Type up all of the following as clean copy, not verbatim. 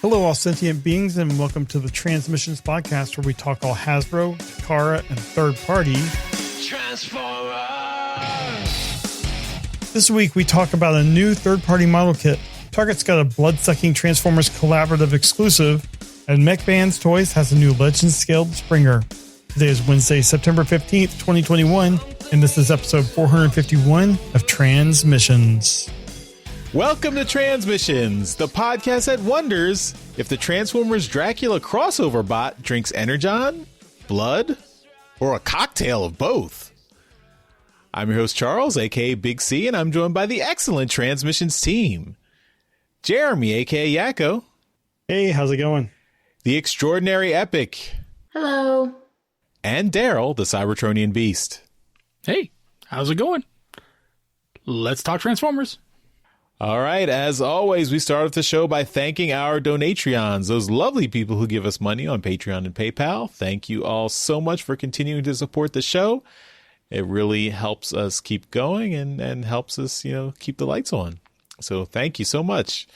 Hello, all sentient beings, and welcome to the Transmissions Podcast, where we talk all Hasbro, Takara, and third-party Transformers! This week, we talk about a new third-party model kit. Target's got a blood-sucking Transformers collaborative exclusive, and Mech Fans Toys has a new Legends-scaled Springer. Today is Wednesday, September 15th, 2021, and this is episode 451 of Transmissions. Welcome to Transmissions, the podcast that wonders if the Transformers Dracula crossover bot drinks Energon, blood, or a cocktail of both. I'm your host, Charles, aka Big C, and I'm joined by the excellent Transmissions team. Jeremy, aka Yakko. Hey, how's it going? The extraordinary Epic. Hello. And Daryl, the Cybertronian Beast. Hey, how's it going? Let's talk Transformers. All right, as always, we start off the show by thanking our Donatreons, those lovely people who give us money on Patreon and PayPal. Thank you all so much for continuing to support the show. It really helps us keep going and helps us, keep the lights on. So thank you so much.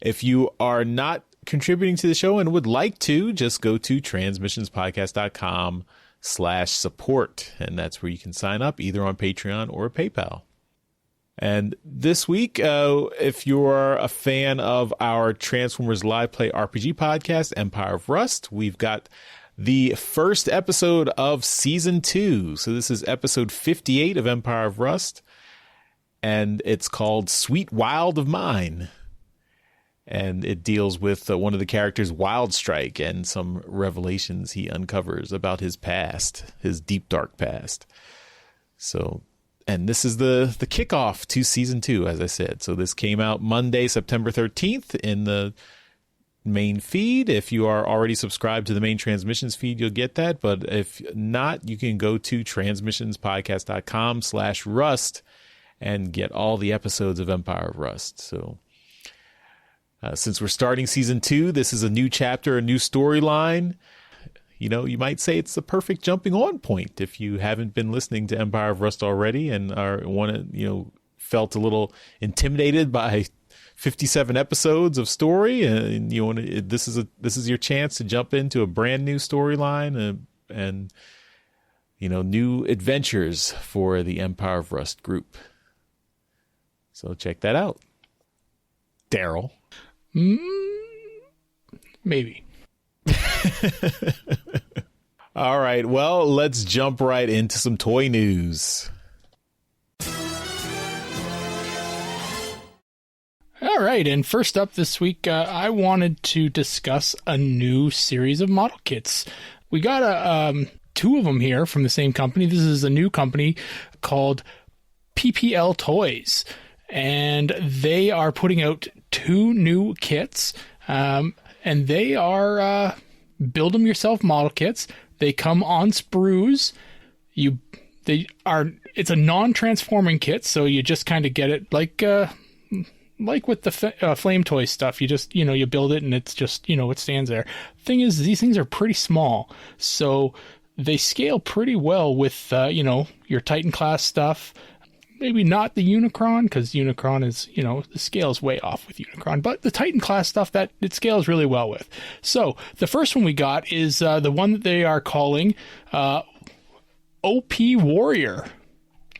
If you are not contributing to the show and would like to, just go to transmissionspodcast.com/support, and that's where you can sign up either on Patreon or PayPal. And this week, if you're a fan of our Transformers Live Play RPG podcast, Empire of Rust, we've got the first episode of Season 2. So this is episode 58 of Empire of Rust, and it's called Sweet Wild of Mine. And it deals with one of the characters, Wild Strike, and some revelations he uncovers about his past, his deep, dark past. And this is the kickoff to Season 2, as I said. So this came out Monday, September 13th in the main feed. If you are already subscribed to the main Transmissions feed, you'll get that. But if not, you can go to transmissionspodcast.com/rust and get all the episodes of Empire of Rust. So since we're starting Season 2, this is a new chapter, a new storyline. You might say it's the perfect jumping on point if you haven't been listening to Empire of Rust already and felt a little intimidated by 57 episodes of story, and this is your chance to jump into a brand new storyline and new adventures for the Empire of Rust group. So check that out. Daryl. Maybe. All right, well, let's jump right into some toy news. All right, and first up this week, I wanted to discuss a new series of model kits. We got two of them here from the same company. This is a new company called PPL Toys, and they are putting out two new kits, and they are build them yourself model kits. They come on sprues. It's a non-transforming kit, so you just kind of get it like with the Flame Toy stuff. You just you build it and it's just it stands there. Thing is, these things are pretty small, so they scale pretty well with your Titan class stuff. Maybe not the Unicron, because Unicron is, the scale is way off with Unicron, but the Titan class stuff that it scales really well with. So the first one we got is the one that they are calling OP Warrior.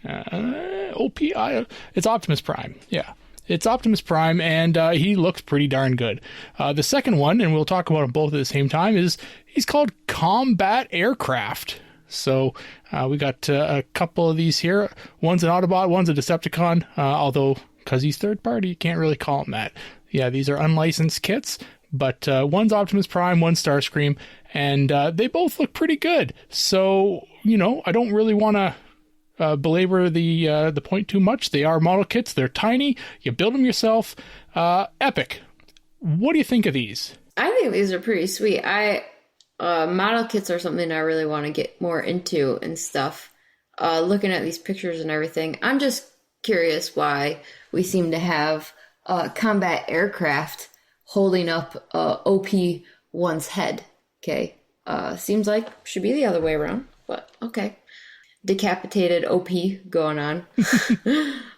It's Optimus Prime. Yeah, it's Optimus Prime, and he looks pretty darn good. The second one, and we'll talk about them both at the same time, he's called Combat Aircraft. So we got a couple of these here. One's an Autobot, one's a Decepticon, although because he's third party, you can't really call him that. Yeah, these are unlicensed kits, but one's Optimus Prime, one's Starscream, and they both look pretty good. So, I don't really want to belabor the point too much. They are model kits. They're tiny. You build them yourself. Epic. What do you think of these? I think these are pretty sweet. Model kits are something I really want to get more into and stuff. Looking at these pictures and everything, I'm just curious why we seem to have combat aircraft holding up OP1's head. Okay, seems like should be the other way around, but okay. Decapitated OP going on.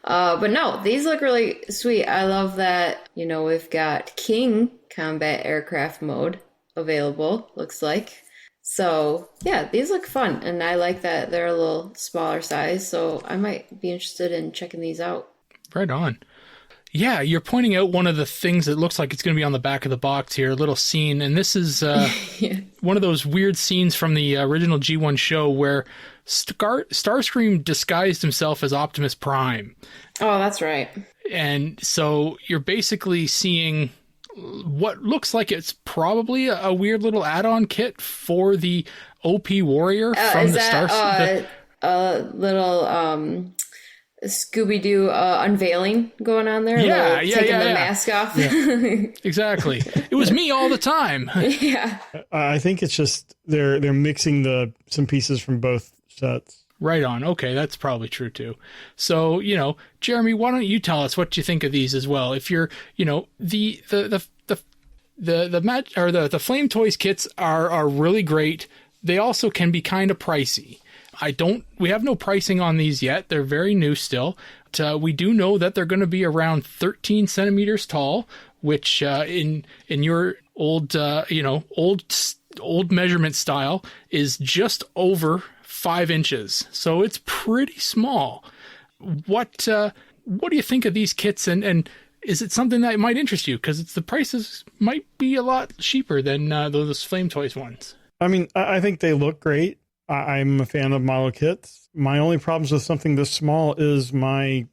But no, these look really sweet. I love that, we've got King combat aircraft mode available, looks like. So yeah, these look fun, and I like that they're a little smaller size, so I might be interested in checking these out. Right on. Yeah, you're pointing out one of the things that looks like it's going to be on the back of the box here, a little scene, and this is one of those weird scenes from the original G1 show where Starscream disguised himself as Optimus Prime. Oh, that's right. And so you're basically seeing what looks like it's probably a weird little add-on kit for the OP Warrior from the Star. A little Scooby-Doo unveiling going on there. Taking the mask off. Yeah. Exactly. It was me all the time. Yeah. I think it's just they're mixing some pieces from both sets. Right on. Okay, that's probably true too. So, Jeremy, why don't you tell us what you think of these as well? If you're, the Flame Toys kits are really great. They also can be kind of pricey. We have no pricing on these yet. They're very new still. We do know that they're going to be around 13 centimeters tall, which in your old measurement style is just over 5 inches. So it's pretty small. What do you think of these kits, and is it something that might interest you? Because the prices might be a lot cheaper than those Flame Toys ones. I mean, I think they look great. I'm a fan of model kits. My only problems with something this small is my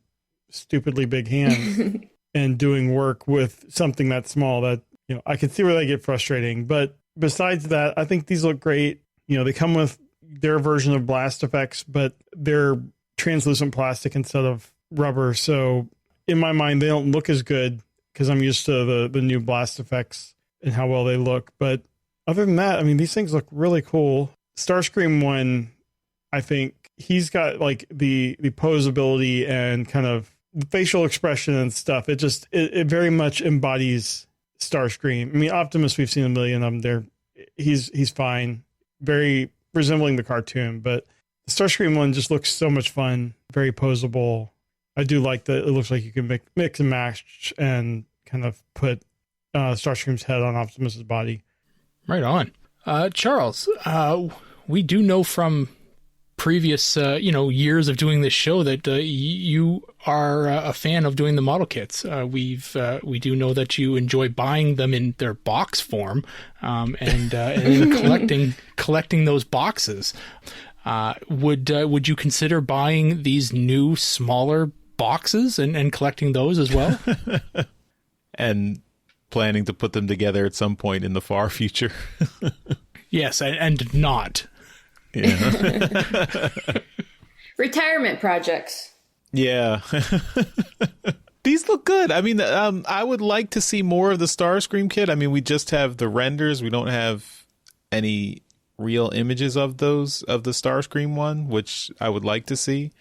stupidly big hand and doing work with something that small. That I can see where they get frustrating. But besides that, I think these look great. They come with their version of blast effects, but they're translucent plastic instead of rubber. So in my mind, they don't look as good because I'm used to the new blast effects and how well they look. But other than that, I mean, these things look really cool. Starscream one, I think he's got like the posability and kind of the facial expression and stuff. It very much embodies Starscream. I mean, Optimus, we've seen a million of them there. He's fine. Very resembling the cartoon, but the Starscream one just looks so much fun. Very posable. I do like that it looks like you can mix and match and kind of put Starscream's head on Optimus's body. Right on. Charles, we do know from previous, years of doing this show that you are a fan of doing the model kits. We do know that you enjoy buying them in their box form, and then collecting those boxes. Would you consider buying these new smaller boxes and collecting those as well? And planning to put them together at some point in the far future. Yes, and not. Yeah. Retirement projects. Yeah. These look good. I mean, I would like to see more of the Starscream kit. I mean, we just have the renders. We don't have any real images of the Starscream one, which I would like to see.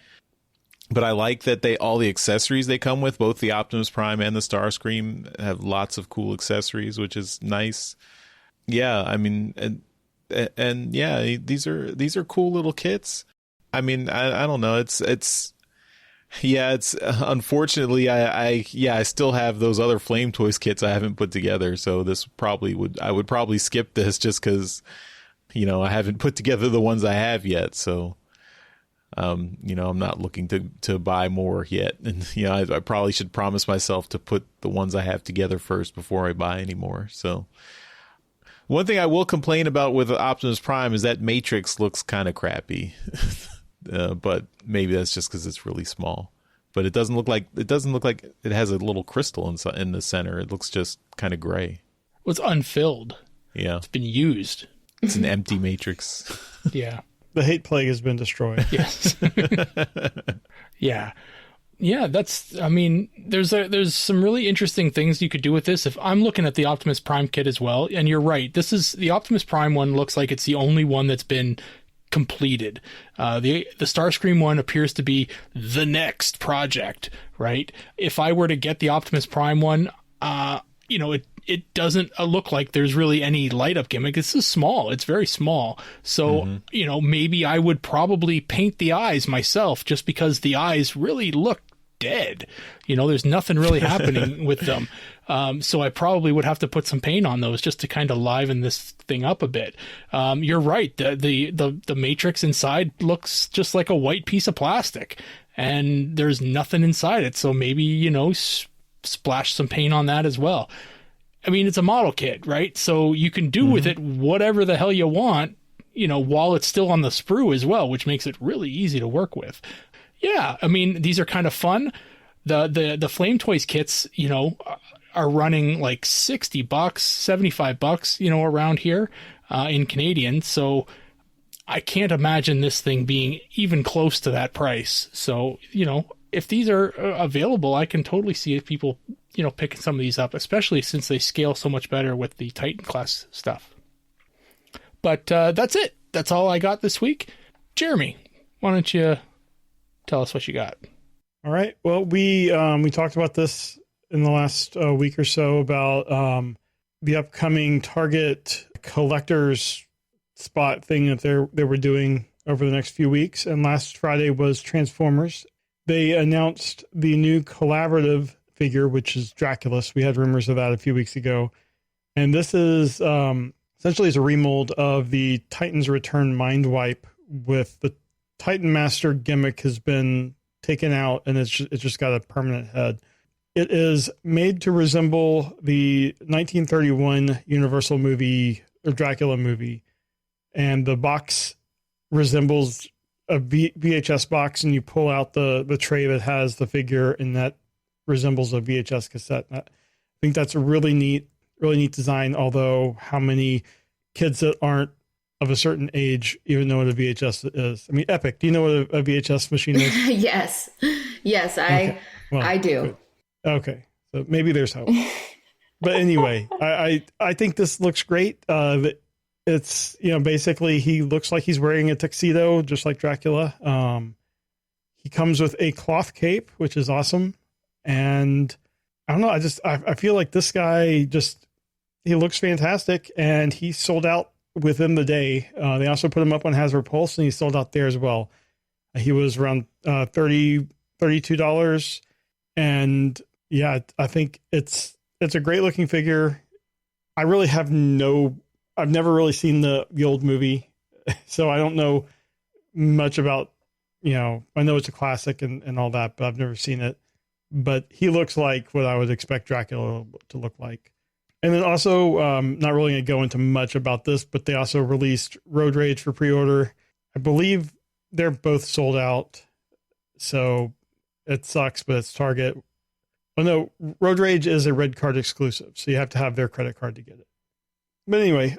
But I like that all the accessories they come with, both the Optimus Prime and the Starscream, have lots of cool accessories, which is nice. Yeah, I mean, and yeah, these are cool little kits. I mean, I don't know. It's unfortunately I still have those other Flame Toys kits I haven't put together. So I would probably skip this just because, I haven't put together the ones I have yet. So, I'm not looking to buy more yet. And, I probably should promise myself to put the ones I have together first before I buy any more. So one thing I will complain about with Optimus Prime is that Matrix looks kind of crappy. But maybe that's just because it's really small. But it doesn't look like it has a little crystal in the center. It looks just kind of gray. Well, it's unfilled. Yeah, it's been used. It's an empty matrix. Yeah, the hate plague has been destroyed. Yes. Yeah. Yeah, there's some really interesting things you could do with this. If I'm looking at the Optimus Prime kit as well, and you're right, the Optimus Prime one looks like it's the only one that's been completed. The Starscream one appears to be the next project, right? If I were to get the Optimus Prime one, it doesn't look like there's really any light up gimmick. It's just small. It's very small. So, maybe I would probably paint the eyes myself just because the eyes really look dead. There's nothing really happening with them. So I probably would have to put some paint on those just to kind of liven this thing up a bit. You're right. The matrix inside looks just like a white piece of plastic, and there's nothing inside it. So maybe, splash some paint on that as well. I mean, it's a model kit, right? So you can do with it whatever the hell you want, while it's still on the sprue as well, which makes it really easy to work with. Yeah, I mean, these are kind of fun. The Flame Toys kits, are running like $60, $75, around here in Canadian. So I can't imagine this thing being even close to that price. So, if these are available, I can totally see people, picking some of these up, especially since they scale so much better with the Titan class stuff. But that's it. That's all I got this week. Jeremy, why don't you tell us what you got? All right. Well, we talked about this in the last week or so about the upcoming Target collectors spot thing that they were doing over the next few weeks. And last Friday was Transformers. They announced the new collaborative figure, which is Draculus. We had rumors of that a few weeks ago. And this is essentially is a remold of the Titans Return Mind Wipe, with the Titan Master gimmick has been taken out and it's just got a permanent head. It is made to resemble the 1931 Universal movie or Dracula movie. And the box resembles a VHS box, and you pull out the tray that has the figure, and that resembles a VHS cassette. I think that's a really neat design, although how many kids that aren't of a certain age even know what a VHS is? I mean, Epic, do you know what a VHS machine is? Yes, I do. Good. Okay, so maybe there's hope. But anyway, I think this looks great. It's, basically he looks like he's wearing a tuxedo, just like Dracula. He comes with a cloth cape, which is awesome. And I don't know, I feel like this guy he looks fantastic, and he sold out within the day. They also put him up on Hasbro Pulse, and he sold out there as well. He was around $32. And yeah, I think it's a great looking figure. I really I've never really seen the old movie, so I don't know much about, I know it's a classic and all that, but I've never seen it. But he looks like what I would expect Dracula to look like. And then also, not really going to go into much about this, but they also released Road Rage for pre-order. I believe they're both sold out, so it sucks, but it's Target. Oh no, Road Rage is a red card exclusive, so you have to have their credit card to get it. But anyway,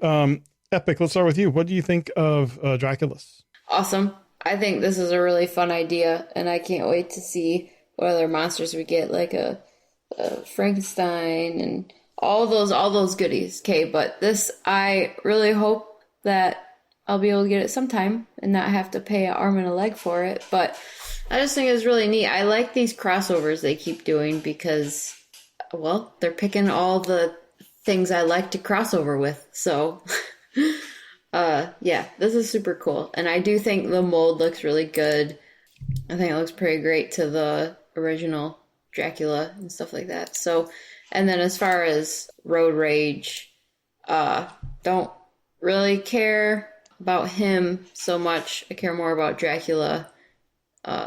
Epic, let's start with you. What do you think of Draculus? Awesome. I think this is a really fun idea, and I can't wait to see what other monsters we get, like a Frankenstein and all those goodies. Okay, but this, I really hope that I'll be able to get it sometime and not have to pay an arm and a leg for it. But I just think it's really neat. I like these crossovers they keep doing because, well, they're picking all the things I like to crossover with. So, yeah, this is super cool. And I do think the mold looks really good. I think it looks pretty great to the original Dracula and stuff like that. So, and then as far as Road Rage, don't really care about him so much. I care more about Dracula.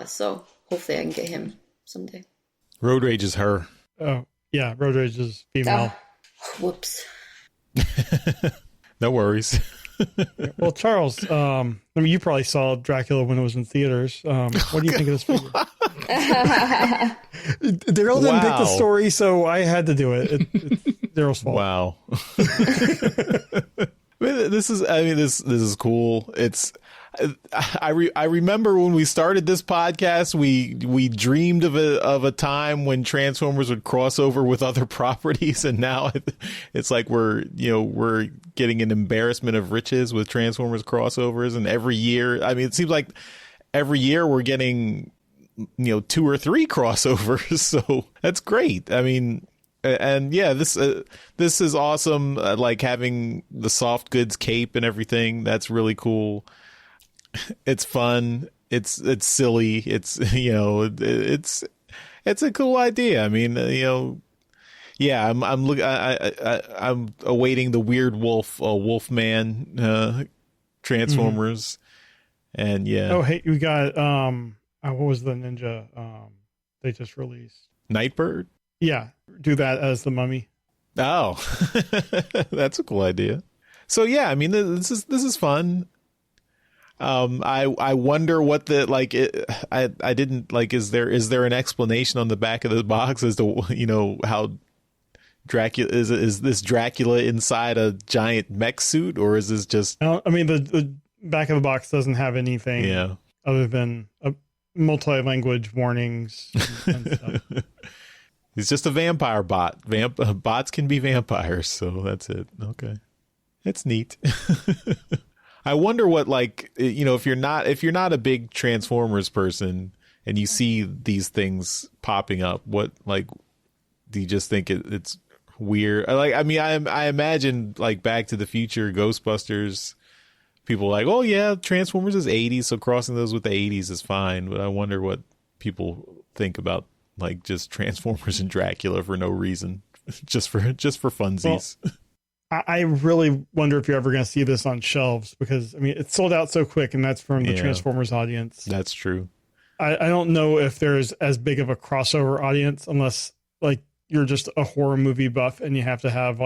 So hopefully I can get him someday. Road Rage is her. Oh, yeah, Road Rage is female. Whoops. No worries. Well, Charles, you probably saw Dracula when it was in theaters. What do you think of this figure? Daryl didn't pick the story, so I had to do it. It's Daryl's fault. Wow. This is cool. I remember when we started this podcast, we dreamed of a time when Transformers would cross over with other properties, and now it's like we're getting an embarrassment of riches with Transformers crossovers. And every year, it seems like every year we're getting 2 or 3 crossovers, so that's great. And yeah, this is awesome. Like having the soft goods cape and everything, that's really cool. It's fun. It's silly. It's it's a cool idea. I mean, yeah, I'm awaiting the Weird Wolfman Transformers, and yeah. Oh, hey, we got what was the ninja they just released? Nightbird. Yeah, do that as the Mummy. Oh, that's a cool idea. So yeah, I mean, this is fun. I wonder what the I didn't like. Is there an explanation on the back of the box as to how Dracula is this Dracula inside a giant mech suit, or is this just? I mean, the back of the box doesn't have anything other than multi-language warnings and stuff. He's just a vampire bot. Bots can be vampires, so that's it. Okay, it's neat. I wonder what, if you're not a big Transformers person and you see these things popping up, what do you just think it's weird? I mean, I imagine Back to the Future, Ghostbusters, people are like, oh yeah, Transformers is 80s, so crossing those with the 80s is fine. But I wonder what people think about just Transformers and Dracula for no reason, just for funsies. Well, I really wonder if you're ever going to see this on shelves, because I mean, it's sold out so quick, and that's from the Transformers audience. That's true. I don't know if there's as big of a crossover audience, unless you're just a horror movie buff and you have to have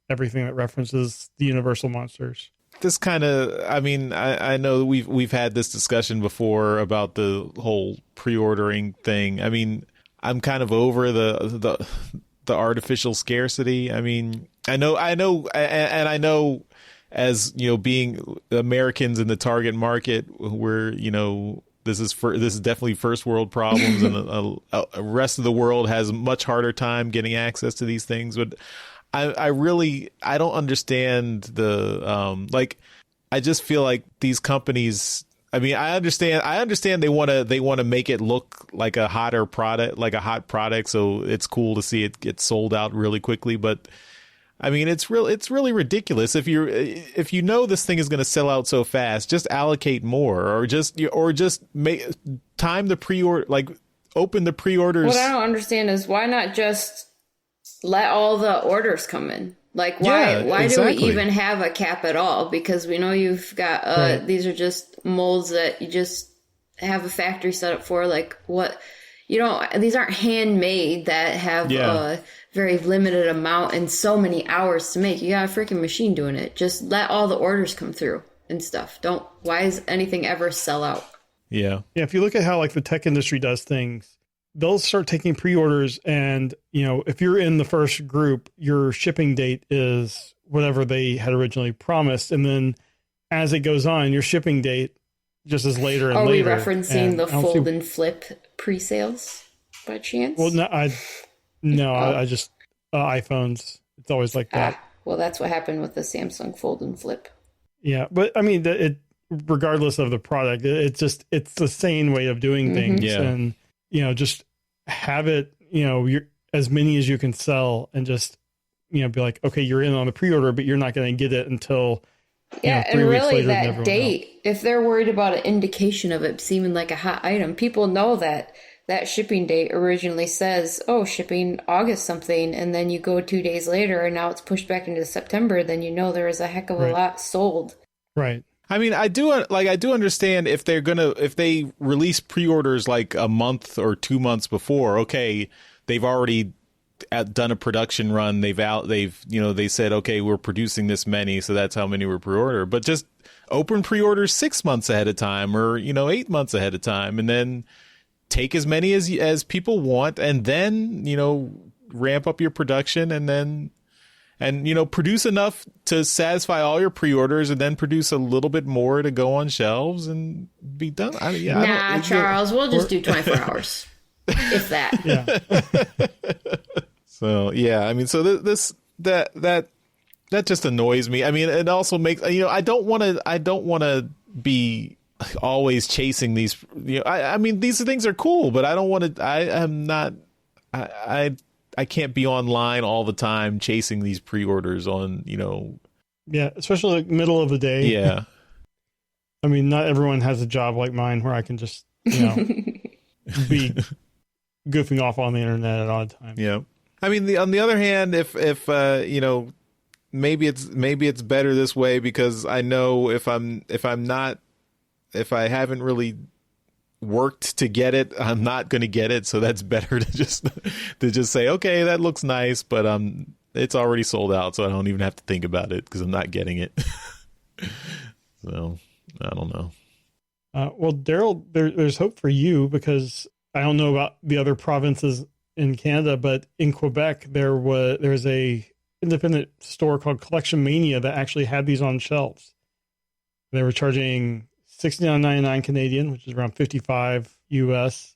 everything that references the Universal monsters. This kind of, I mean, I know we've had this discussion before about the whole pre-ordering thing. I mean, I'm kind of over the artificial scarcity. I mean, I know, and I know, as being Americans in the target market, where this is definitely first world problems, and the rest of the world has a much harder time getting access to these things. But I don't understand the I just feel like these companies. I mean, I understand they want to make it look like a hotter product, like a hot product, so it's cool to see it get sold out really quickly. But I mean, it's really ridiculous. If you know this thing is going to sell out so fast, just allocate more, or just make time the pre-order, open the pre-orders. What I don't understand is why not just let all the orders come in? Why do we even have a cap at all? Because we know you've got these are just molds that you just have a factory set up for. These aren't handmade that have a very limited amount and so many hours to make. You got a freaking machine doing it. Just let all the orders come through and stuff. Why does anything ever sell out? Yeah. If you look at how the tech industry does things, they'll start taking pre-orders, and if you're in the first group, your shipping date is whatever they had originally promised, and then as it goes on, your shipping date just is later and later. Are we referencing the fold and flip pre-sales by chance? Well, no, I just iPhones. It's always like that. Well, that's what happened with the Samsung Fold and Flip. Yeah, but I mean, regardless of the product, it's the sane way of doing things, and just have it, you're as many as you can sell, and just be like, okay, you're in on the pre-order, but you're not going to get it until 3 and weeks really later that date, if they're worried about an indication of it seeming like a hot item, people know that shipping date originally says, shipping August something, and then you go 2 days later and now it's pushed back into September, then there is a heck of a lot sold. Right. I mean, I do understand if they release pre-orders a month or 2 months before. Okay, they've already done a production run. They said, okay, we're producing this many, so that's how many we're pre-order. But just open pre-orders 6 months ahead of time, or 8 months ahead of time, and then take as many as people want, and then ramp up your production, and produce enough to satisfy all your pre-orders, and then produce a little bit more to go on shelves and be done. Charles, we'll just do 24 hours, if that. Yeah. So yeah, I mean, so that just annoys me. I mean, it also makes I don't want to be always chasing these. I mean, these things are cool, but I don't want to. I am not. I can't be online all the time chasing these pre-orders on, Yeah, especially middle of the day. Yeah. I mean, not everyone has a job like mine where I can just, be goofing off on the internet at odd times. Yeah. I mean, on the other hand, if you know, maybe it's better this way, because I know if I haven't really worked to get it, I'm not going to get it. So that's better to just say, okay, that looks nice, but it's already sold out, so I don't even have to think about it because I'm not getting it. So I don't know. Well, Daryl, there's hope for you, because I don't know about the other provinces in Canada, but in Quebec there's a independent store called Collection Mania that actually had these on shelves. They were charging $69.99 Canadian, which is around $55 US.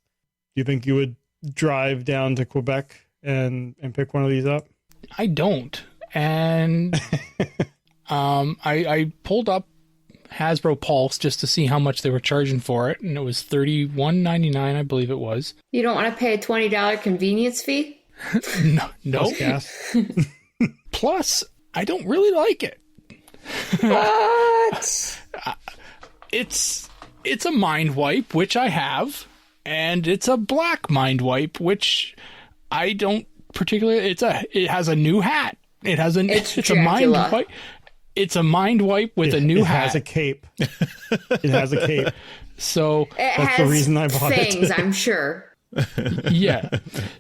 Do you think you would drive down to Quebec and pick one of these up? I don't. And I pulled up Hasbro Pulse just to see how much they were charging for it, and it was $31.99, I believe it was. You don't want to pay a $20 convenience fee? No. Gas. Plus, I don't really like it. What? It's a mind wipe, which I have, and it's a black mind wipe, which I don't particularly. It has a new hat. It's a mind wipe. It's a mind wipe with a new hat. It has a cape. It has a cape. So that's the reason I bought fangs, it. I'm sure. Yeah.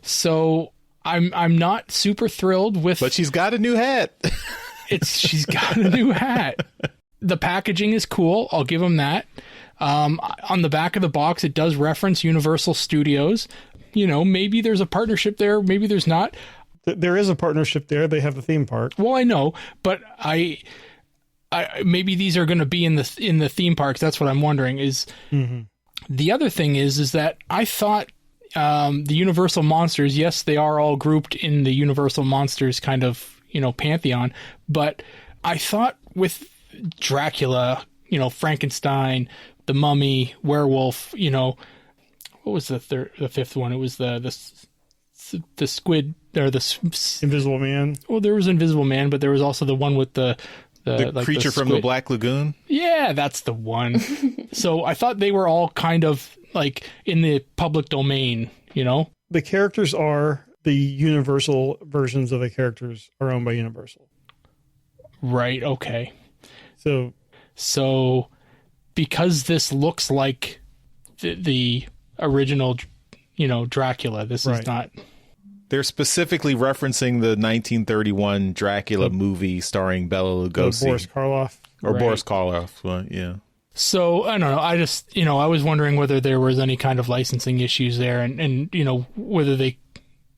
So I'm not super thrilled with. But she's got a new hat. She's got a new hat. The packaging is cool. I'll give them that. On the back of the box, it does reference Universal Studios. You know, maybe there's a partnership there. Maybe there's not. There is a partnership there. They have the theme park. Well, I know, but I maybe these are going to be in the theme parks. That's what I'm wondering. Is The other thing is that I thought the Universal monsters. Yes, they are all grouped in the Universal monsters kind of pantheon, but I thought with Dracula, Frankenstein, the Mummy, Werewolf, what was the fifth one? It was the squid or the Invisible Man. Well, there was Invisible Man, but there was also the one with the creature from the Black Lagoon. Yeah, that's the one. So I thought they were all kind of like in the public domain, The characters are the Universal versions of the characters are owned by Universal. Right. Okay. So because this looks like the original, Dracula, this is not. They're specifically referencing the 1931 Dracula movie starring Bela Lugosi. Boris Karloff. Boris Karloff, well, yeah. So, I don't know. I just, I was wondering whether there was any kind of licensing issues there and whether they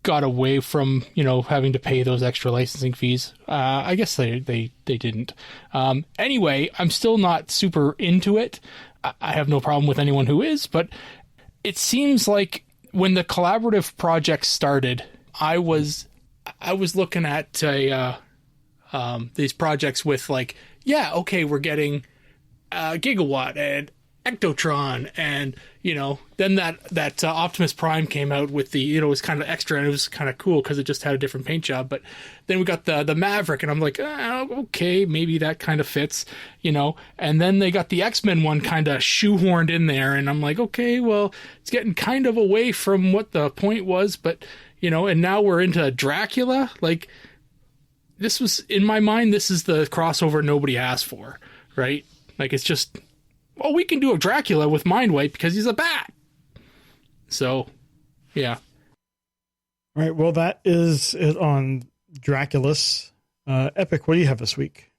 got away from, having to pay those extra licensing fees. I guess they didn't. Anyway, I'm still not super into it. I have no problem with anyone who is, but it seems like when the collaborative project started, I was looking at these projects with like, yeah, okay, we're getting Gigawatt and Ectotron, and then that Optimus Prime came out with the, it was kind of extra, and it was kind of cool because it just had a different paint job. But then we got the Maverick, and I'm like, okay, maybe that kind of fits, and then they got the X-Men one kind of shoehorned in there, and I'm like, okay, well, it's getting kind of away from what the point was, but and now we're into Dracula. Like, this was, in my mind, this is the crossover nobody asked for, right? Like, it's just, well, we can do a Dracula with Mindwipe because he's a bat. So, yeah. All right. Well, that is it on Draculus. Epic, what do you have this week?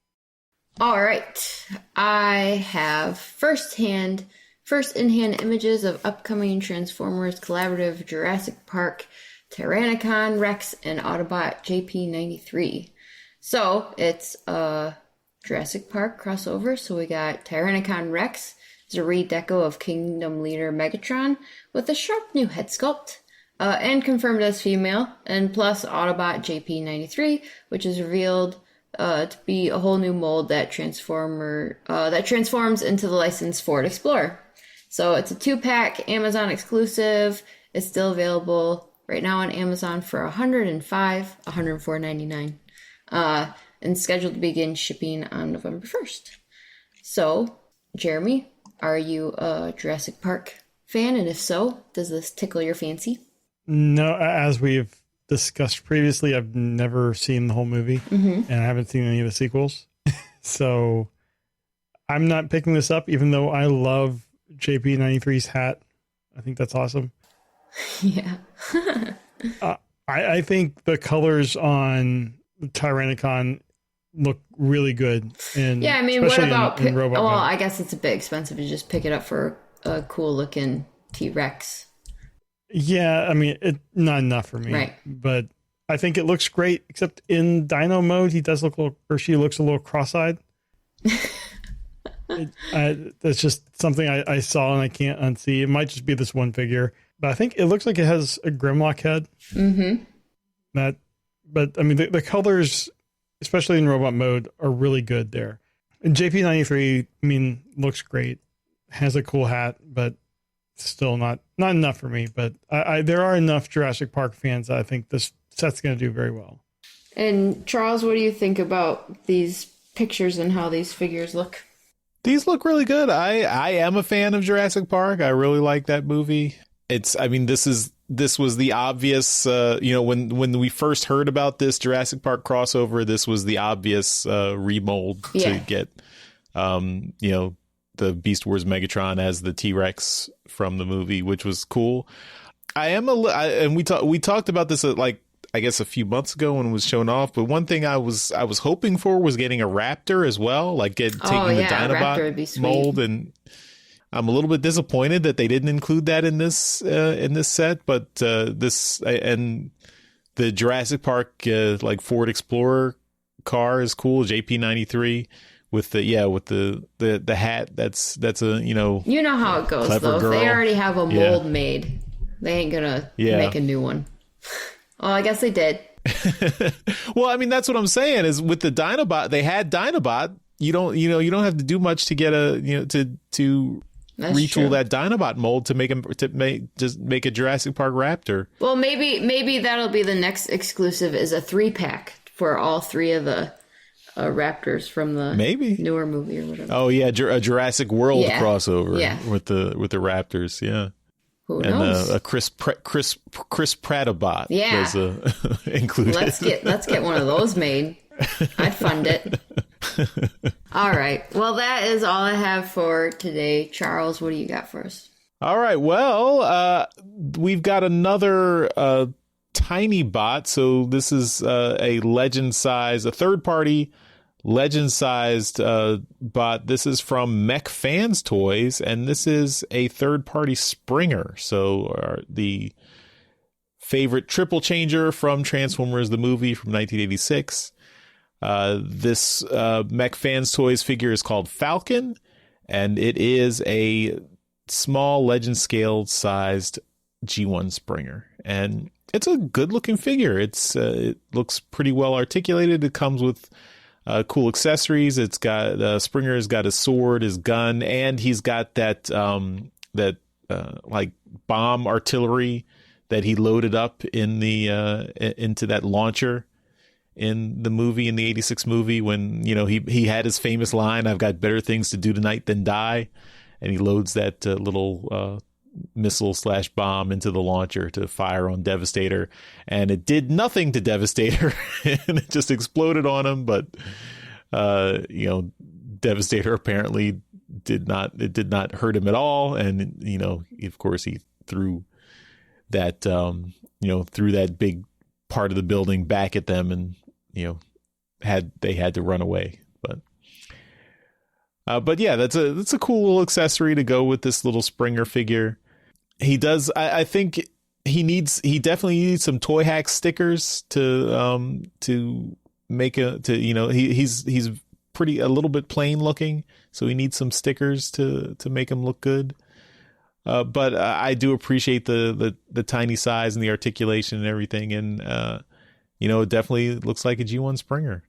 All right. I have first in-hand images of upcoming Transformers Collaborative Jurassic Park Tyrannicon Rex and Autobot JP93. So it's a Jurassic Park crossover. So we got Tyrannicon Rex. It's a redeco of Kingdom Leader Megatron with a sharp new head sculpt and confirmed as female. And plus Autobot JP93, which is revealed to be a whole new mold that transforms into the licensed Ford Explorer. So it's a 2-pack Amazon exclusive. It's still available right now on Amazon for $104.99, and scheduled to begin shipping on November 1st. So, Jeremy, are you a Jurassic Park fan? And if so, does this tickle your fancy? No, as we've discussed previously, I've never seen the whole movie, and I haven't seen any of the sequels. So I'm not picking this up, even though I love JP93's hat. I think that's awesome. Yeah. I think the colors on Tyrannicon look really good. And yeah, I mean, what about... in Robot well, mode. I guess it's a bit expensive to just pick it up for a cool-looking T-Rex. Yeah, I mean, not enough for me. Right. But I think it looks great, except in Dino mode, he does look she looks a little cross-eyed. That's just something I saw and I can't unsee. It might just be this one figure, but I think it looks like it has a Grimlock head. Mm-hmm. But I mean, the colors, especially in robot mode, are really good there. And JP93, I mean, looks great, has a cool hat, but still not enough for me. But there are enough Jurassic Park fans that I think this set's going to do very well. And Charles, what do you think about these pictures and how these figures look? These look really good. I am a fan of Jurassic Park. I really like that movie. This was the obvious, when we first heard about this Jurassic Park crossover, this was the obvious remold to get, the Beast Wars Megatron as the T-Rex from the movie, which was cool. And we talked about this I guess a few months ago when it was shown off. But one thing I was hoping for was getting a Raptor as well, taking the Dinobot mold. And I'm a little bit disappointed that they didn't include that in this set. But this and the Jurassic Park Ford Explorer car is cool. JP93 with the hat. That's a you know how it goes though. Girl. If they already have a mold made, they ain't gonna make a new one. Oh, I guess they did. Well, I mean, that's what I'm saying is with the Dinobot, they had Dinobot. You don't have to do much to get to retool that Dinobot mold to make a Jurassic Park Raptor. Well, maybe that'll be the next exclusive is a 3-pack for all 3 of the Raptors from the newer movie or whatever. Oh yeah, a Jurassic World crossover with the Raptors. Yeah. Who knows? And a Chris Prattobot was included. Let's get one of those made. I'd fund it. All right. Well, that is all I have for today. Charles, what do you got for us? All right. Well, we've got another tiny bot. So this is a third-party legend-sized bot. This is from Mech Fans Toys, and this is a third-party Springer. So the favorite triple changer from Transformers the movie from 1986. This Mech Fans Toys figure is called Falcon, and it is a small legend-scaled sized G1 Springer. And it's a good-looking figure. It looks pretty well articulated. It comes with cool accessories. It's got Springer's got his sword, his gun, and he's got that bomb artillery that he loaded up in the into that launcher in the movie, in the 86 movie, when he had his famous line, "I've got better things to do tonight than die," and he loads that little missile/bomb into the launcher to fire on Devastator, and it did nothing to Devastator and it just exploded on him. But Devastator apparently did not hurt him at all, and of course he threw that threw that big part of the building back at them, and they had to run away. But yeah, that's a cool little accessory to go with this little Springer figure. He does. I think he definitely needs some Toy Hack stickers to make he's pretty a little bit plain looking, so he needs some stickers to make him look good. But I do appreciate the tiny size and the articulation and everything, and it definitely looks like a G1 Springer.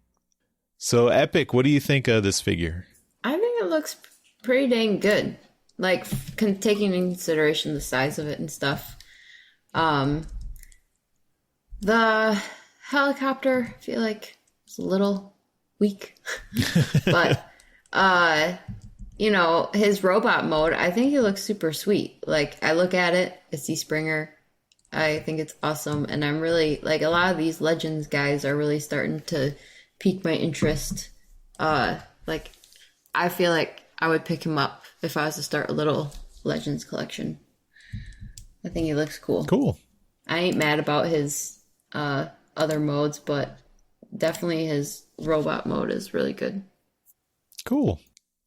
So Epic, what do you think of this figure? I think it looks pretty dang good. Taking into consideration the size of it and stuff. The helicopter, I feel like it's a little weak. But, his robot mode, I think he looks super sweet. I look at it, I see Springer. I think it's awesome, and I'm really like a lot of these Legends guys are really starting to pique my interest. Like I feel like I would pick him up if I was to start a little Legends collection. I think he looks cool. Cool. I ain't mad about his other modes, but definitely his robot mode is really good. Cool.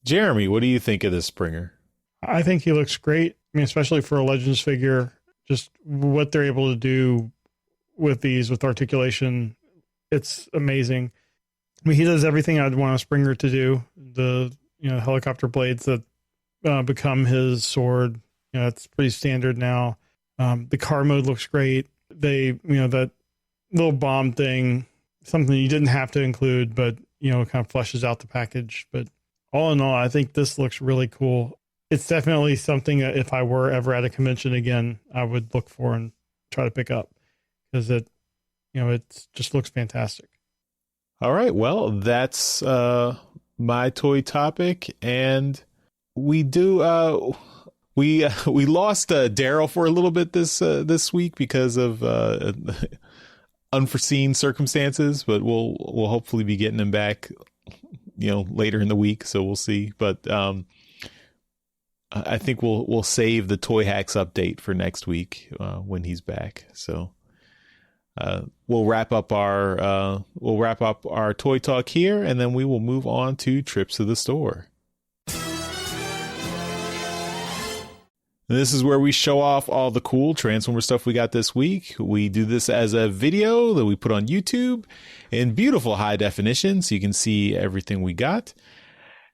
Jeremy, what do you think of this Springer? I think he looks great. I mean, especially for a Legends figure, just what they're able to do with these, with articulation, it's amazing. I mean, he does everything I'd want a Springer to do. The helicopter blades that become his sword, that's pretty standard now. The car mode looks great. They, that little bomb thing, something you didn't have to include, but kind of fleshes out the package. But all in all, I think this looks really cool. It's definitely something that if I were ever at a convention again, I would look for and try to pick up, because it just looks fantastic. All right. Well, that's my toy topic. And we do, we lost Daryl for a little bit this week because of unforeseen circumstances, but we'll hopefully be getting him back, later in the week. So we'll see. But I think we'll save the Toy Hacks update for next week when he's back. So we'll wrap up our toy talk here, and then we will move on to trips to the store. And this is where we show off all the cool Transformer stuff we got this week. We do this as a video that we put on YouTube in beautiful high definition, so you can see everything we got.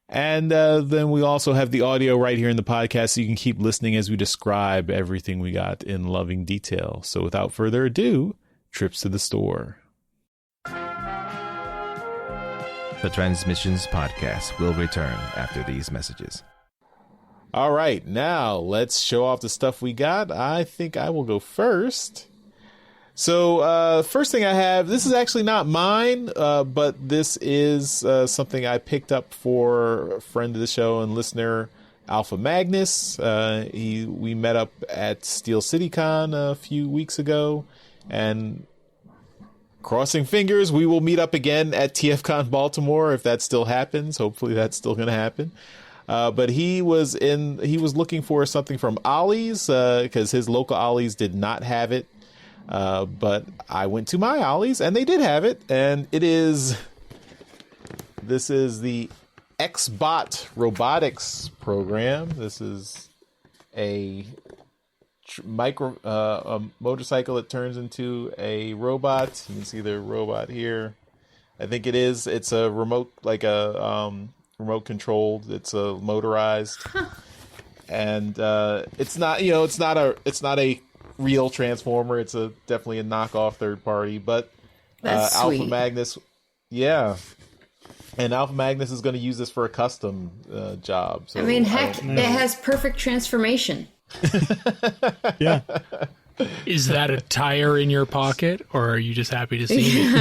And then we also have the audio right here in the podcast, so you can keep listening as we describe everything we got in loving detail. So without further ado, trips to the store. The Transmissions Podcast will return after these messages. All right, now let's show off the stuff we got. I think I will go first. So first thing I have, this is actually not mine, but this is something I picked up for a friend of the show and listener, Alpha Magnus. We met up at Steel City Con a few weeks ago, and crossing fingers, we will meet up again at TFCon Baltimore if that still happens. Hopefully that's still going to happen. But he was looking for something from Ollie's because his local Ollie's did not have it. But I went to my Ollie's and they did have it, and this is the Xbot Robotics program. This is a motorcycle that turns into a robot. You can see the robot here. I think it's a remote, like a remote controlled. It's a motorized, and it's not a real Transformer. It's definitely a knockoff third party, but Alpha Magnus, yeah, and Alpha Magnus is going to use this for a custom job. So it has perfect transformation. Yeah. Is that a tire in your pocket, or are you just happy to see me?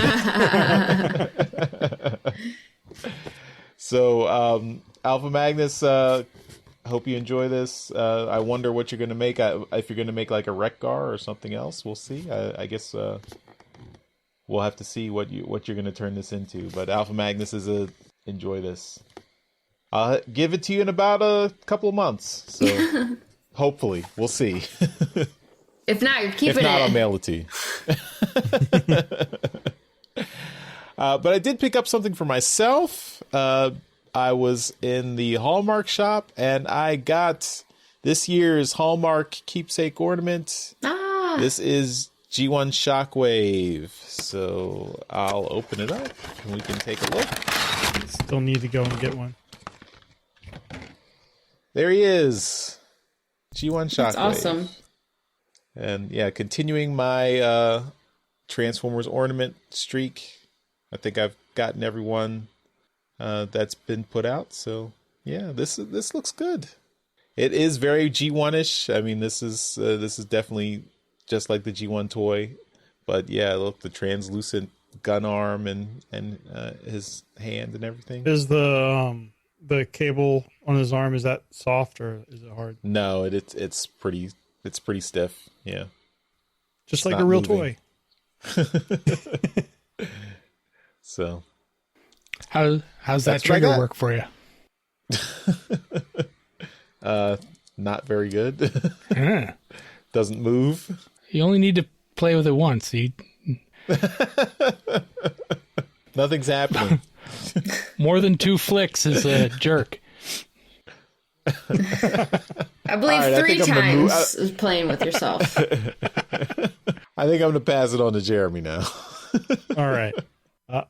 So Alpha Magnus, hope you enjoy this. I wonder what you're going to make. If you're going to make like a Wreck-Gar or something else, we'll see. I guess we'll have to see what you're going to turn this into. But Alpha Magnus enjoy this. I'll give it to you in about a couple of months. So hopefully, we'll see. If not, you're keeping it. If not, I'll mail it to you. But I did pick up something for myself. I was in the Hallmark shop, and I got this year's Hallmark keepsake ornament. This is G1 Shockwave. So I'll open it up, and we can take a look. Still need to go and get one. There he is. G1 Shockwave. That's awesome. And yeah, continuing my Transformers ornament streak. I think I've gotten everyone that's been put out. So yeah, this looks good. It is very G1-ish. I mean, this is definitely just like the G1 toy. But yeah, look, the translucent gun arm and his hand and everything. Is the cable on his arm, is that soft or is it hard? No, it's pretty stiff. Yeah. just like not a real moving. toy. So How's that That's what I trigger got. work for you? not very good. Yeah. Doesn't move. You only need to play with it once. Nothing's happening. More than 2 flicks is a jerk. I believe All right, I 3 think I'm gonna move- times is playing with yourself. I think I'm going to pass it on to Jeremy now. All right.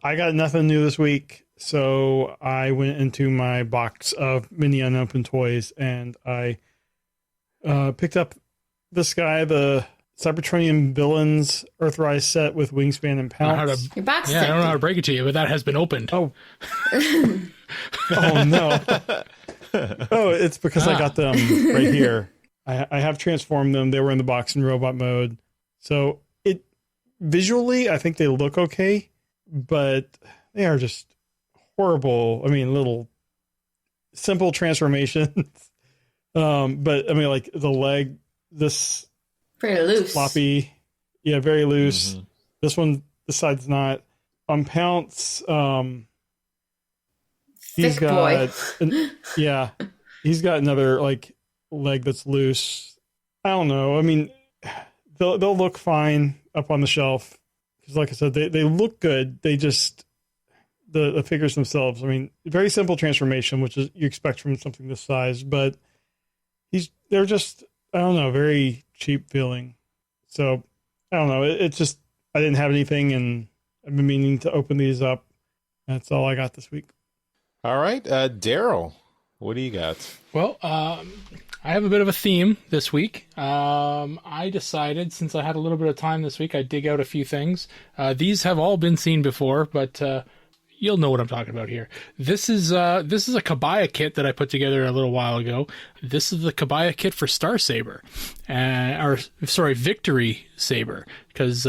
I got nothing new this week, so I went into my box of mini unopened toys and I picked up this guy, the Cybertronian Villains Earthrise set with Wingspan and Pounce. Your box I don't know how to break it to you, but that has been opened. Oh. Oh, no. Oh, it's because I got them right here. I have transformed them. They were in the box in robot mode. So visually, I think they look okay, but they are just horrible. I mean, little simple transformations. But I mean, like the leg, this Pretty loose. floppy, yeah, very loose. Mm-hmm. This one, this side's not. On Pounce, he's Thick boy. got, he's got another like leg that's loose. I don't know. I mean, they'll look fine up on the shelf because, like I said, they look good. They just the figures themselves. I mean, very simple transformation, which is you expect from something this size, but they're just, I don't know, very cheap feeling. So I don't know. It's just I didn't have anything, and I've been meaning to open these up. That's all I got this week. All right. Daryl, what do you got? Well, I have a bit of a theme this week. I decided, since I had a little bit of time this week, I'd dig out a few things. These have all been seen before, but you'll know what I'm talking about here. This is a Kabaya kit that I put together a little while ago. This is the Kabaya kit for Starsaber, Victory Saber, because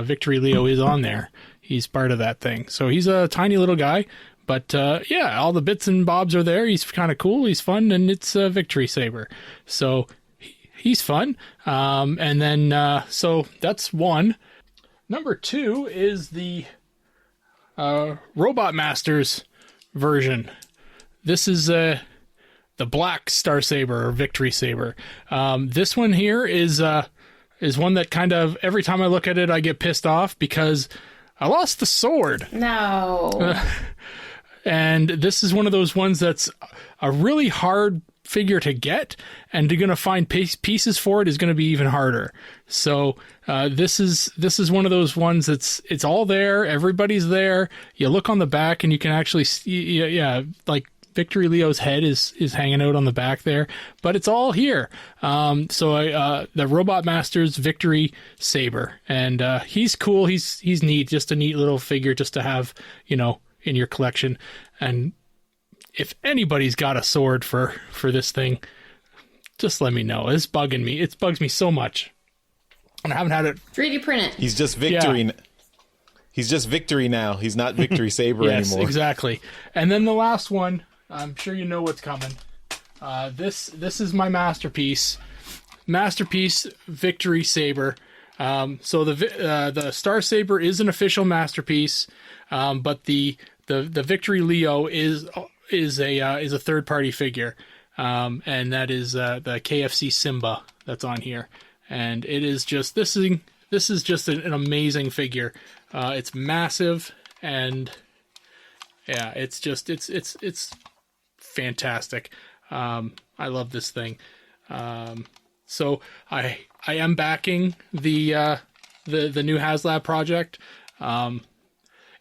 Victory Leo is on there. He's part of that thing. So he's a tiny little guy, but all the bits and bobs are there. He's kind of cool. He's fun, and it's a Victory Saber. So he's fun. And then so that's one. Number 2 is the Robot Masters version. This is the Black Star Saber or Victory Saber. This one here is one that kind of every time I look at it, I get pissed off because I lost the sword. No. And this is one of those ones that's a really hard figure to get, and you're going to find pieces for it is going to be even harder. So this is one of those ones that's it's all there. Everybody's there. You look on the back and you can actually see, like Victory Leo's head is hanging out on the back there, but it's all here. So the Robot Masters Victory Saber, and he's cool. He's neat. Just a neat little figure just to have, in your collection. And if anybody's got a sword for this thing, just let me know. It's bugging me. It bugs me so much. And I haven't had it. 3D print it. He's just Victory. Yeah. He's just Victory now. He's not Victory Saber anymore. Yes, exactly. And then the last one, I'm sure you know what's coming. This is my masterpiece. Masterpiece Victory Saber. So the Star Saber is an official masterpiece, but the Victory Leo is a third party figure, and that is the KFC Simba that's on here, and it is just this is just an amazing figure. It's massive, and yeah, it's fantastic. I love this thing. So I am backing the new HasLab project.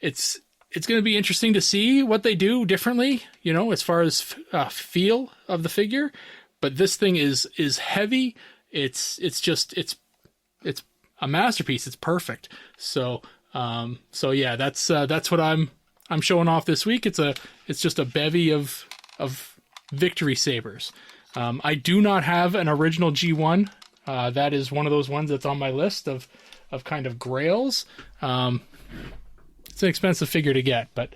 It's going to be interesting to see what they do differently, as far as feel of the figure. But this thing is heavy. It's a masterpiece. It's perfect. So yeah, that's what I'm showing off this week. It's just a bevy of Victory Sabers. I do not have an original G1. That is one of those ones that's on my list of kind of grails. It's an expensive figure to get, but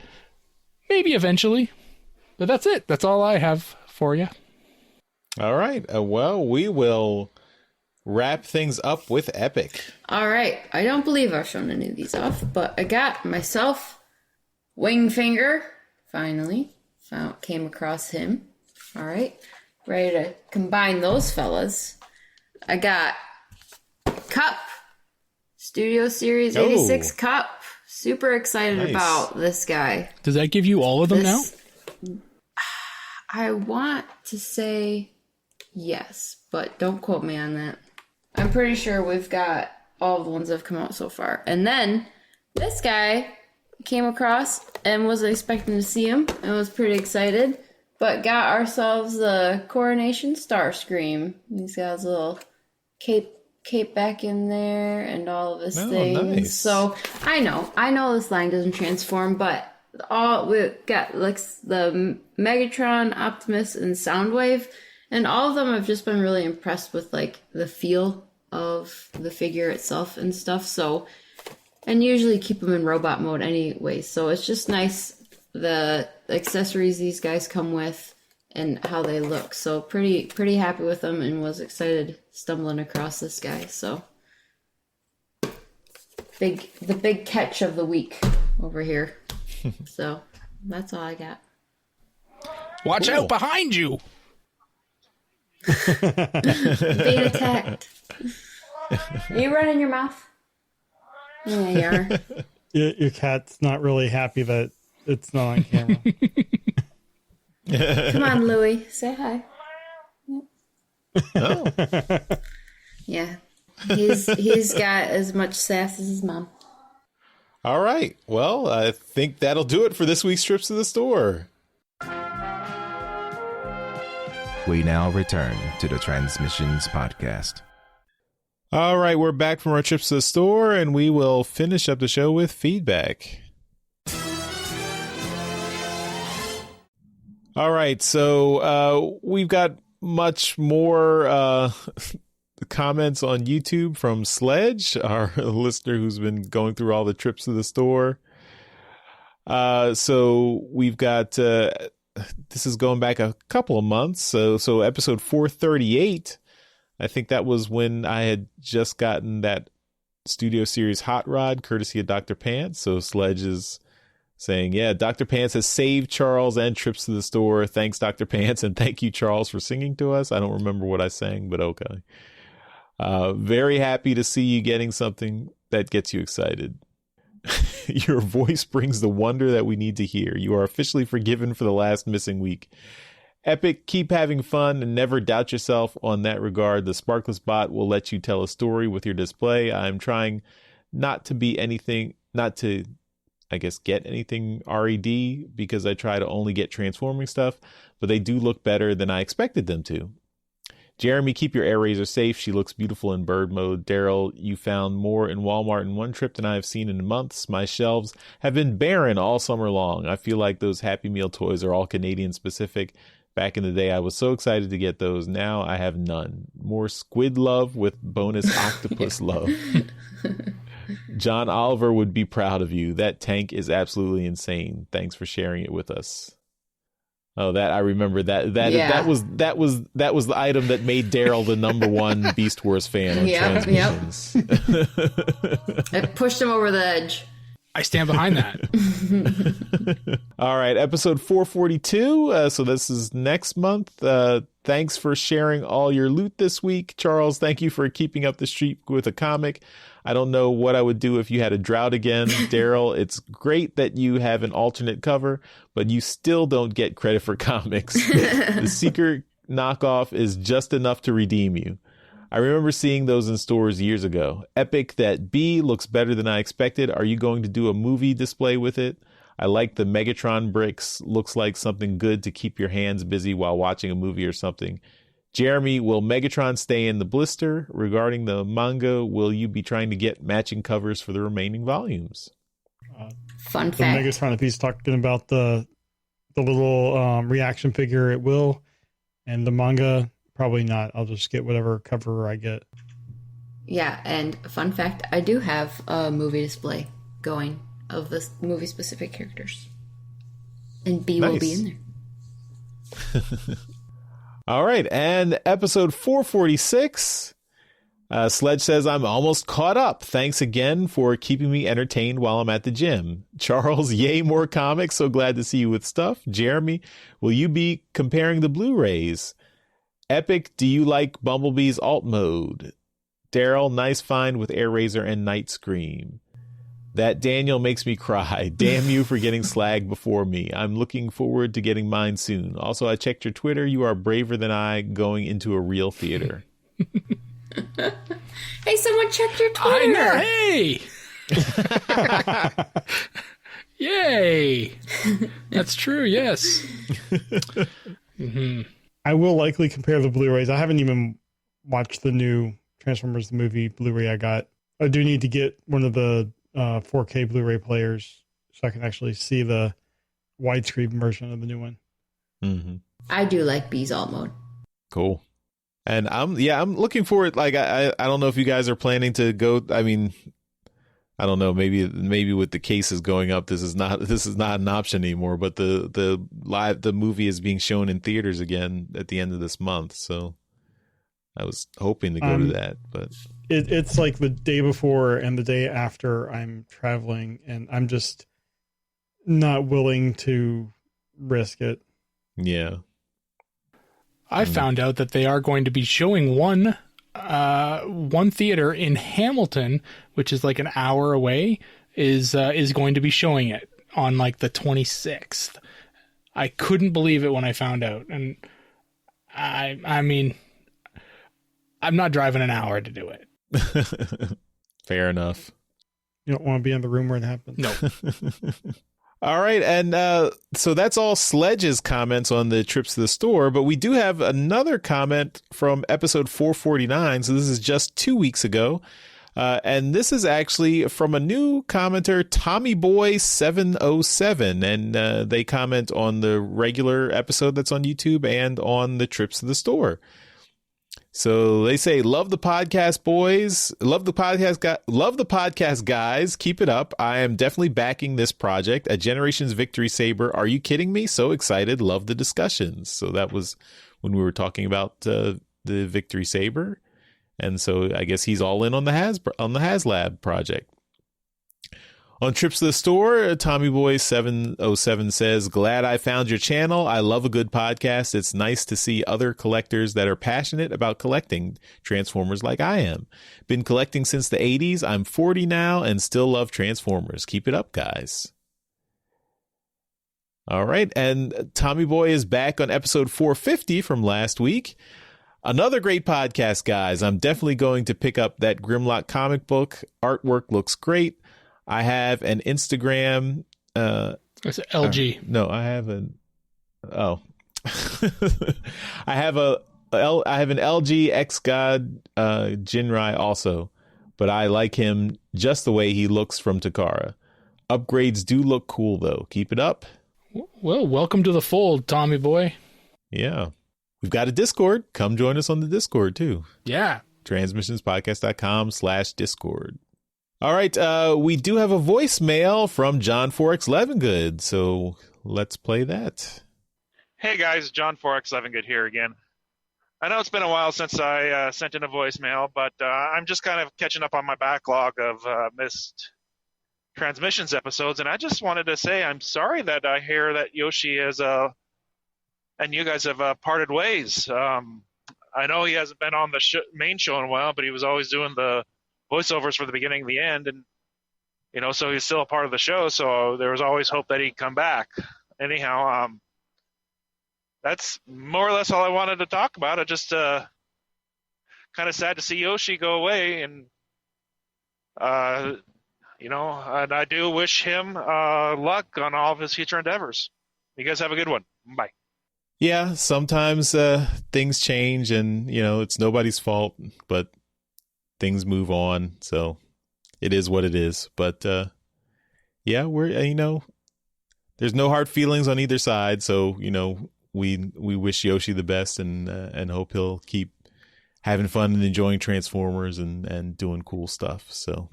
maybe eventually. But that's it. That's all I have for you. All right. Well, we will wrap things up with Epic. All right. I don't believe I've shown any of these off, but I got myself Wingfinger. Finally. Came across him. All right. Ready to combine those fellas. I got Cup. Studio Series 86 Cup. Super excited about this guy. Does that give you all of them now? I want to say yes, but don't quote me on that. I'm pretty sure we've got all the ones that have come out so far. And then this guy came across and wasn't expecting to see him and was pretty excited, but got ourselves the Coronation Starscream. He's got his little cape back in there and all of his things. Nice. So I know this line doesn't transform, but we got like the Megatron, Optimus, and Soundwave, and all of them have just been really impressed with like the feel of the figure itself and stuff. So, and usually keep them in robot mode anyway. So it's just nice the accessories these guys come with and how they look. So pretty happy with them, and was excited stumbling across this guy. So the big catch of the week over here. So that's all I got. Watch out behind you! Being attacked. Are you running your mouth? Yeah, you are. Your cat's not really happy that it's not on camera. Come on, Louie. Say hi. Oh. Yeah. He's got as much sass as his mom. All right. Well, I think that'll do it for this week's Trips to the Store. We now return to the Transmissions Podcast. All right, we're back from our trips to the store, and we will finish up the show with feedback. All right, so we've got much more comments on YouTube from Sledge, our listener who's been going through all the trips to the store. So we've got, this is going back a couple of months. So episode 438, I think that was when I had just gotten that Studio Series Hot Rod, courtesy of Dr. Pants. So Sledge is saying, yeah, Dr. Pants has saved Charles and trips to the store. Thanks, Dr. Pants. And thank you, Charles, for singing to us. I don't remember what I sang, but okay. Very happy to see you getting something that gets you excited. Your voice brings the wonder that we need to hear. You are officially forgiven for the last missing week. Epic, keep having fun and never doubt yourself on that regard. The Sparkless bot will let you tell a story with your display. I'm trying not to be anything, not to, I guess, get anything RED, because I try to only get transforming stuff, but they do look better than I expected them to. Jeremy, keep your air razor safe. She looks beautiful in bird mode. Daryl, you found more in Walmart in one trip than I have seen in months. My shelves have been barren all summer long. I feel like those Happy Meal toys are all Canadian specific. Back in the day, I was so excited to get those. Now I have none. More squid love with bonus octopus love. John Oliver would be proud of you. That tank is absolutely insane. Thanks for sharing it with us. Oh, that I remember that was the item that made Daryl the #1 Beast Wars fan on Transmissions. Yep. It pushed him over the edge. I stand behind that. All right, episode 442. So this is next month. Thanks for sharing all your loot this week. Charles, thank you for keeping up the streak with a comic. I don't know what I would do if you had a drought again. Daryl, it's great that you have an alternate cover, but you still don't get credit for comics. The secret knockoff is just enough to redeem you. I remember seeing those in stores years ago. Epic, that B looks better than I expected. Are you going to do a movie display with it? I like the Megatron bricks. Looks like something good to keep your hands busy while watching a movie or something. Jeremy, will Megatron stay in the blister? Regarding the manga, will you be trying to get matching covers for the remaining volumes? Fun The fact. Megatron, if he's talking about the little reaction figure, it will. And the manga, probably not. I'll just get whatever cover I get. Yeah, and fun fact, I do have a movie display going of the movie-specific characters. And B will be in there. All right, and episode 446. Sledge says, I'm almost caught up. Thanks again for keeping me entertained while I'm at the gym. Charles, yay, more comics. So glad to see you with stuff. Jeremy, will you be comparing the Blu-rays? Epic, do you like Bumblebee's alt mode? Daryl, nice find with Air Razor and Night Scream. That Daniel makes me cry. Damn you for getting slagged before me. I'm looking forward to getting mine soon. Also, I checked your Twitter. You are braver than I going into a real theater. Hey, someone checked your Twitter. I know. Hey. Yay. That's true. Yes. I will likely compare the Blu-rays. I haven't even watched the new Transformers the movie Blu-ray I got. I do need to get one of the 4K Blu-ray players so I can actually see the widescreen version of the new one. Mm-hmm. I do like Bee's alt mode. Cool. And I'm looking forward. Like, I don't know if you guys are planning to go. I mean, I don't know. Maybe with the cases going up, this is not an option anymore. But the movie is being shown in theaters again at the end of this month. So I was hoping to go to that, but it's like the day before and the day after I'm traveling, and I'm just not willing to risk it. Yeah. I found out that they are going to be showing one theater in Hamilton, which is like an hour away, is going to be showing it on like the 26th. I couldn't believe it when I found out, and I mean, I'm not driving an hour to do it. Fair enough. You don't want to be in the room where it happens. No. All right, and so that's all Sledge's comments on the trips to the store, but we do have another comment from episode 449, so this is just 2 weeks ago, and this is actually from a new commenter, TommyBoy707, and they comment on the regular episode that's on YouTube and on the trips to the store. So they say, love the podcast, boys. Love the podcast, guys. Keep it up. I am definitely backing this project. A Generations Victory Saber. Are you kidding me? So excited. Love the discussions. So that was when we were talking about the Victory Saber. And so I guess he's all in on the HasLab project. On trips to the store, TommyBoy707 says, glad I found your channel. I love a good podcast. It's nice to see other collectors that are passionate about collecting Transformers like I am. Been collecting since the 80s. I'm 40 now and still love Transformers. Keep it up, guys. All right. And Tommy Boy is back on episode 450 from last week. Another great podcast, guys. I'm definitely going to pick up that Grimlock comic book. Artwork looks great. I have an Instagram. It's LG. No, I have an. Oh, I have an LG X God Jinrai also, but I like him just the way he looks from Takara. Upgrades do look cool though. Keep it up. Well, welcome to the fold, Tommy Boy. Yeah, we've got a Discord. Come join us on the Discord too. Yeah, transmissionspodcast.com/Discord. All right, we do have a voicemail from John 4X Levengood, so let's play that. Hey guys, John 4X Levengood here again. I know it's been a while since I sent in a voicemail, but I'm just kind of catching up on my backlog of missed Transmissions episodes, and I just wanted to say I'm sorry that I hear that Yoshi and you guys have parted ways. I know he hasn't been on the main show in a while, but he was always doing the voiceovers for the beginning and the end, and so he's still a part of the show, so there was always hope that he'd come back. Anyhow, that's more or less all I wanted to talk about. I just kind of sad to see Yoshi go away, and and I do wish him luck on all of his future endeavors. You guys have a good one. Bye. Yeah, sometimes things change, and it's nobody's fault, but things move on, so it is what it is. But yeah, we're there's no hard feelings on either side, so we wish Yoshi the best, and hope he'll keep having fun and enjoying Transformers and doing cool stuff. So,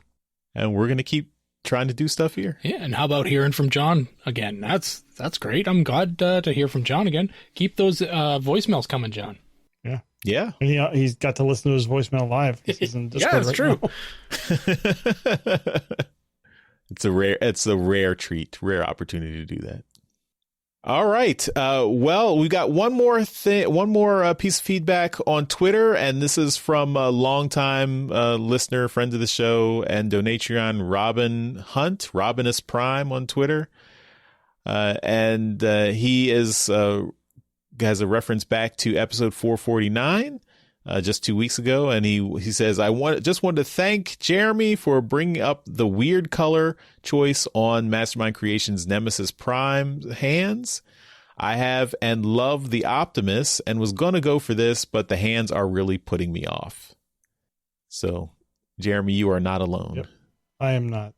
and we're gonna keep trying to do stuff here. Yeah, and how about hearing from John again? That's great. I'm glad to hear from John again. Keep those voicemails coming, John. Yeah. Yeah. And he's got to listen to his voicemail live. He's in Yeah, Discord it's right true. now. It's a rare treat, rare opportunity to do that. All right. Well, we got one more piece of feedback on Twitter, and this is from a longtime listener, friend of the show, and Donatreon Robin Hunt, Optimus Prime on Twitter, and he has a reference back to episode 449. Just 2 weeks ago, and he says, just wanted to thank Jeremy for bringing up the weird color choice on Mastermind Creations Nemesis Prime hands. I have and love the Optimus and was going to go for this, but the hands are really putting me off. So, Jeremy, you are not alone. Yep. I am not.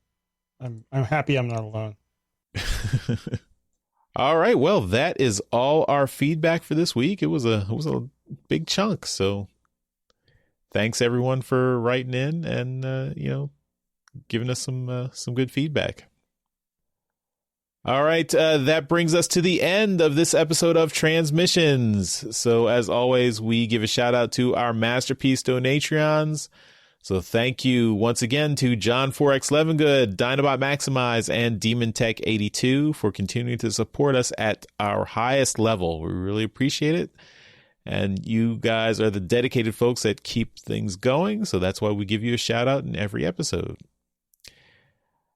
I'm happy I'm not alone. All right. Well, that is all our feedback for this week. It was a big chunk, so thanks everyone for writing in and giving us some good feedback. All right, that brings us to the end of this episode of Transmissions. So as always, we give a shout out to our masterpiece Donatreons. So thank you once again to John 4X Levengood, Dinobot Maximize, and Demon Tech 82 for continuing to support us at our highest level. We really appreciate it. And you guys are the dedicated folks that keep things going. So that's why we give you a shout out in every episode.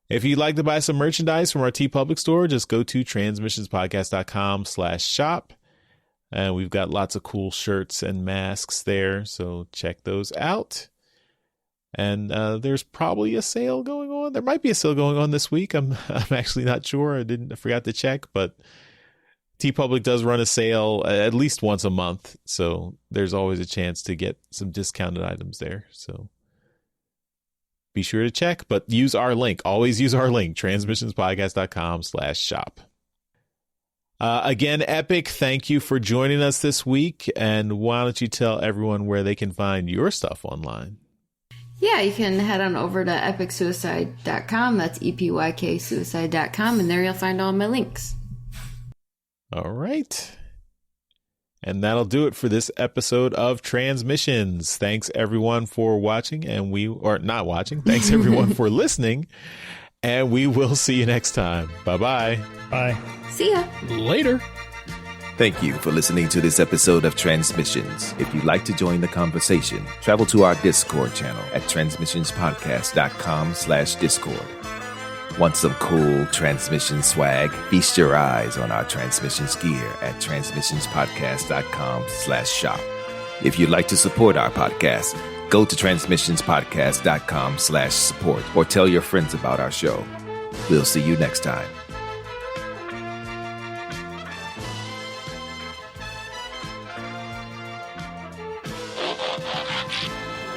If you'd like to buy some merchandise from our TeePublic store, just go to transmissionspodcast.com/shop. And we've got lots of cool shirts and masks there. So check those out. And there's probably a sale going on. There might be a sale going on this week. I'm actually not sure. I forgot to check, but TeePublic does run a sale at least once a month, so there's always a chance to get some discounted items there. So be sure to check, but use our link. Always use our link, transmissionspodcast.com/shop. Again, Epic, thank you for joining us this week. And why don't you tell everyone where they can find your stuff online? Yeah, you can head on over to epicsuicide.com. That's EPYKsuicide.com, and there you'll find all my links. All right. And that'll do it for this episode of Transmissions. Thanks everyone for watching, not watching. Thanks everyone for listening, and we will see you next time. Bye-bye. Bye. See ya. Later. Thank you for listening to this episode of Transmissions. If you'd like to join the conversation, travel to our Discord channel at transmissionspodcast.com/Discord. Want some cool transmission swag? Feast your eyes on our transmissions gear at transmissionspodcast.com/shop. If you'd like to support our podcast, go to transmissionspodcast.com/support or tell your friends about our show. We'll see you next time.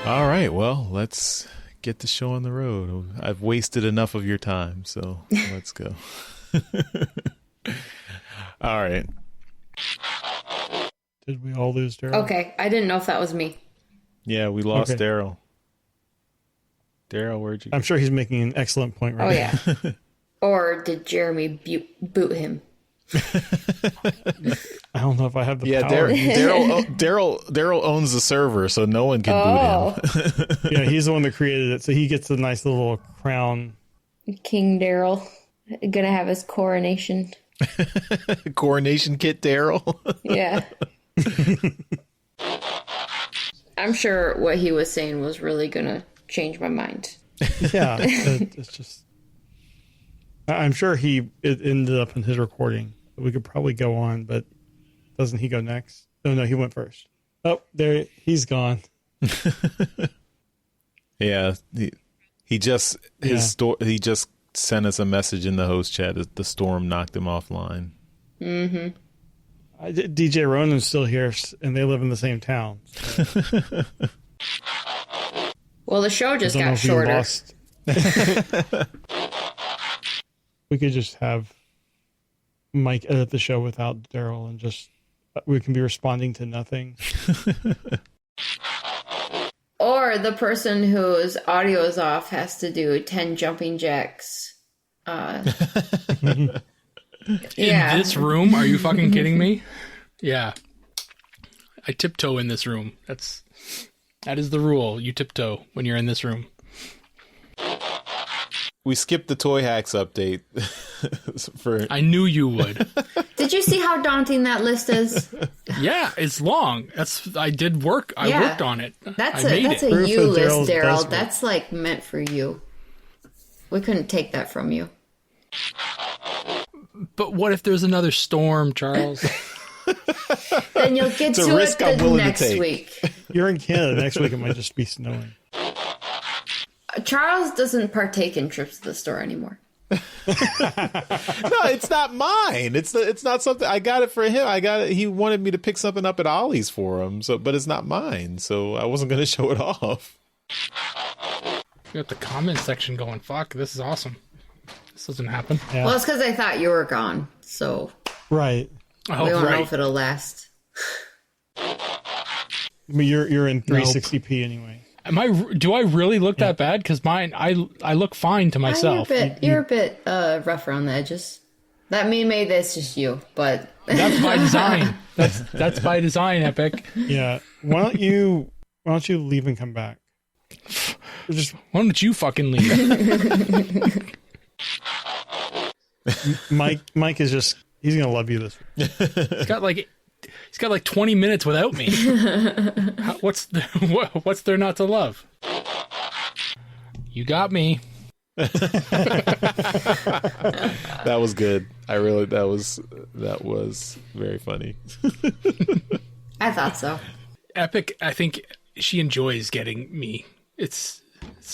All right, well, let's get the show on the road. I've wasted enough of your time, so let's go. All right. Did we all lose Daryl? Okay, I didn't know if that was me. Yeah, we lost Okay. Daryl. Daryl, where'd you go? I'm sure he's making an excellent point right Oh, now. yeah. Or did Jeremy boot him? I don't know if I have the Yeah, power. Daryl owns the server, so no one can boot him. Yeah, he's the one that created it, so he gets a nice little crown. King Daryl. Gonna have his coronation. Coronation kit Daryl. Yeah. I'm sure what he was saying was really gonna change my mind. Yeah, it's just... I'm sure it ended up in his recording. We could probably go on, but doesn't he go next? No, he went first. Oh, there, he's gone. Yeah, he just he just sent us a message in the host chat that the storm knocked him offline. Mm-hmm. DJ Ronan's still here, and they live in the same town. So. Well, the show just I don't know got if you shorter. lost. We could just have Mike edit the show without Daryl, and just we can be responding to nothing. Or the person whose audio is off has to do 10 jumping jacks. Yeah. In this room? Are you fucking kidding me? Yeah. tiptoe in this room. That is the rule. You tiptoe when you're in this room. We skipped the Toy Hacks update. I knew you would. Did you see how daunting that list is? Yeah, it's long. I did work. I worked on it. That's I made a Proof you that list, Darryl does Daryl. work. That's like meant for you. We couldn't take that from you. But what if there's another storm, Charles? Then you'll get a to risk it I'm the willing to next take. week. You're in Canada. Next week it might just be snowing. Charles doesn't partake in trips to the store anymore. No, it's not mine. It's not something I got it for him. He wanted me to pick something up at Ollie's for him. But it's not mine. So I wasn't going to show it off. You got the comment section going. Fuck, this is awesome. This doesn't happen. Yeah. Well, it's because I thought you were gone, so Right. Oh, we don't know right. if it'll last. I mean, you're in 360p anyway. Do I really look that bad? Because mine, I look fine to myself. You're a bit rough around the edges. That maybe that's just you, but That's by design. That's by design, Epic. Yeah. Why don't you leave and come back? Why don't you fucking leave? Mike is just, he's gonna love you this week. He's got like 20 minutes without me. What's there not to love? You got me. That was good. That was very funny. I thought so. Epic, I think she enjoys getting me. It's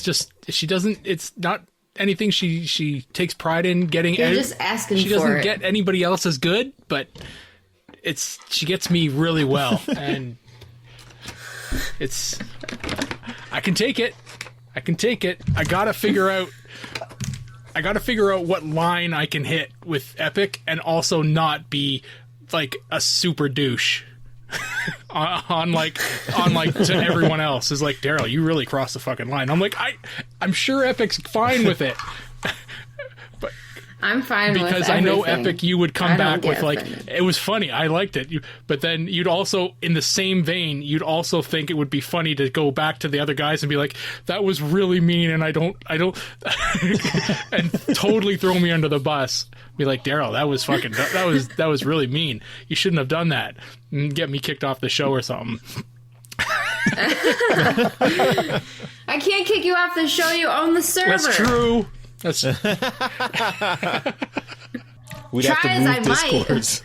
just it's not anything she takes pride in getting. You're just asking for it. She doesn't get anybody else as good, but she gets me really well, and I can take it. I gotta figure out what line I can hit with Epic and also not be like a super douche on like to everyone else. Is like, Daryl, you really crossed the fucking line. I'm like, I'm sure Epic's fine with it. I'm fine with because I know everything. Epic, you would come I don't back get with like, offended. it was funny, I liked it. But then you'd also, in the same vein, you'd also think it would be funny to go back to the other guys and be like, that was really mean, and I don't, and totally throw me under the bus. Be like, Daryl, that was really mean. You shouldn't have done that. And get me kicked off the show or something. I can't kick you off the show. You own the server. That's true. That's We'd have Try to as move I might. Discords.